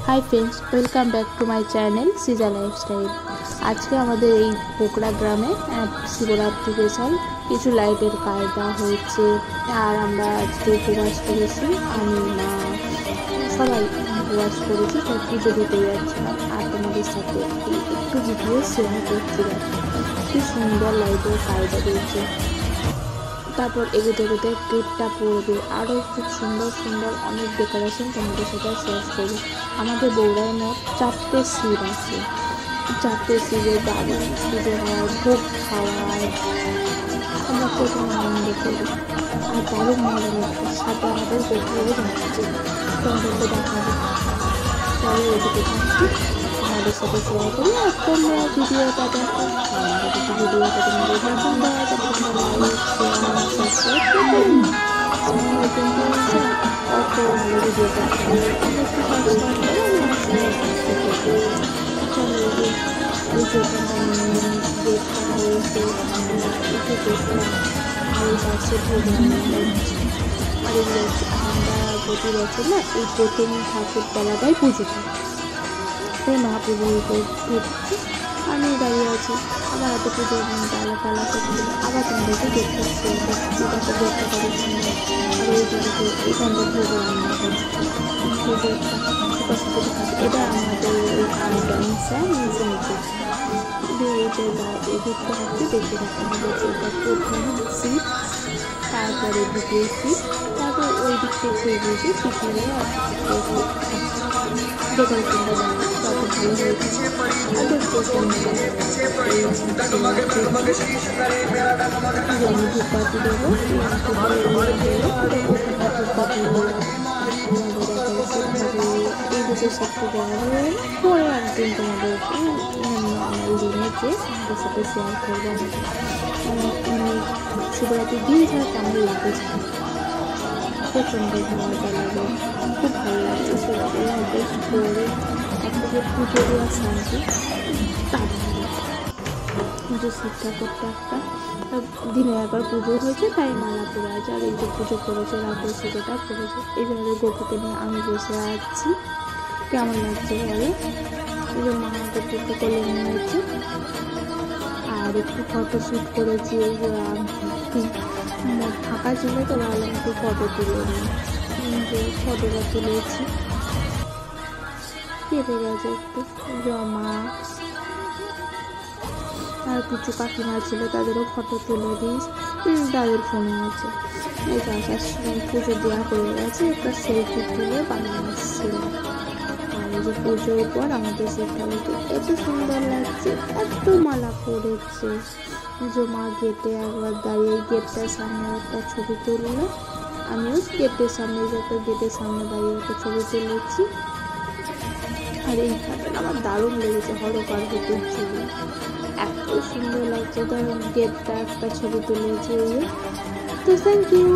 Hi friends, welcome back to my channel সিজা lifestyle. আজকে আমাদের এই পোকড়া গ্রামে শিবরাত্রি স্পেশাল কিছু লাইটের কায়দা হয়েছে। আর আমরা আজকে উপবাস করেছি, আমি মা সবাই উপবাস করেছি, তাই পুজো দিতে যাচ্ছিলাম। আর তোমাদের সাথে একটু ভিডিও শেয়ার করছিলাম। কি সুন্দর লাইটের কায়দা দিয়েছে। তারপর এগোতে এগোতে গেটটা পড়বে, আরও খুব সুন্দর সুন্দর অনেক ডেকোরেশন তোমাদের সাথে শেয়ার করবো। আমাদের বৌড়ায় মোট 4টে শিব আছে। 4টে শিবের দারুণ পুজো হয়, ভোগ খাওয়ায়, আমরা প্রথমে আনন্দ করি। আর দারুণ মজা লাগছে। সাথে আমাদের কোথাও যাচ্ছে, তোমাদেরকে দেখাবো। চলো এদিকে থাকছি, তোমাদের সাথে শেয়ার করি। আর তোমরা ভিডিওটা দেখো, আমাদের ভিডিওটা তোমাদের পছন্দ হয় তো তোমরা লাইক শেয়ার সাবস্ক্রাইব করবে। অত ভালো ভিডিওটা একটু সাবস্ক্রাইব করে আমি চলো এই যে দেখতে হয়েছে একটু দেখলাম। আর এই পাশে প্রোগ্রাম হচ্ছে। আর এগুলো হচ্ছে আমরা প্রতি বছর না এই প্রথম ঠাকুর তলাটাই পুজো করি। তাই মহাপুজো ঢুকছি, আমি দাঁড়িয়ে আছি। আবার এত পুজো ডালা টালা করছিল। আবার তোমাদেরকে দেখতে পাচ্ছি, দেখতে পাচ্ছি। আর এই দিকে এইখানটা ভোগ রান্না করছে, ভোগেরটা উপস্থিত থাকে। এটা আমাদের ওই ড্রয়িং স্যার নিজে নিতে দেখতে পাচ্ছি। দেখতে পাচ্ছি আমাদের এটা প্রথম সিট, তারপরে দ্বিতীয় সিট, তারপর ওই দিক থেকে এগিয়ে তৃতীয় আর ডেকোরেশনটা দেওয়া তত ভালো হয়েছে। আর দেখতে আমি ধূপবাতি দেবো, এই দুটো সবটা দেওয়া হয়ে পরে একদিন তোমাদের নর্মাল দিনে যে আমাদের সাথে শেয়ার করবো। শিবরাত্রির দিন ছাড়া কেমন লাগে জানো, প্রচণ্ড মজা লাগে, খুব ভালো লাগছে। শিবরাত্রির মধ্যে পরে একদিকে পুজো দেওয়া শান্তি, তারপরে পুজো শিক্ষা করতে একটা দিনে একবার পুজো হয়েছে, তাই মালা পরে আছে। আর এই যে পুজো করেছে, রাতের পুজোটা করেছে। এইভাবে গোপুকে নিয়ে আমি বসে আছি। কেমন লাগছে বলো? এই যে মা গোপুকে কোলে নিয়েছে। আর একটু ফটোশ্যুট করেছি। এই যে ফাঁকা ছিল তো ভালো একটু ফটো তুলে নিই, যে ফটোটা তুলেছি। কেটে গেছে একটু জমা। আর কিছু কাকিমা ছিল, তাদেরও ফটো তুলে দিস, তাদের ফোনে আছে। এই আসার সময় পুজো দেওয়া হয়ে গেছে, একটা সেলফি তুলে বানিয়ে আসছিল। আর এই যে পুজোর পর আমাদের সেটাকে এত সুন্দর লাগছে, এত মালা পড়েছে। পুজো মা গেটে একবার দাঁড়িয়ে গেটটার সামনে একটা ছবি তুললো। আমিও গেটের সামনে দাঁড়িয়ে একটা ছবি তুলেছি। আর এইখানে আমার দারুণ লেগেছে হরকার হতে ছবি, এত সুন্দর লাগছে। ধরুন গেটটা একটা ছবি তুলেছে। তো থ্যাংক ইউ।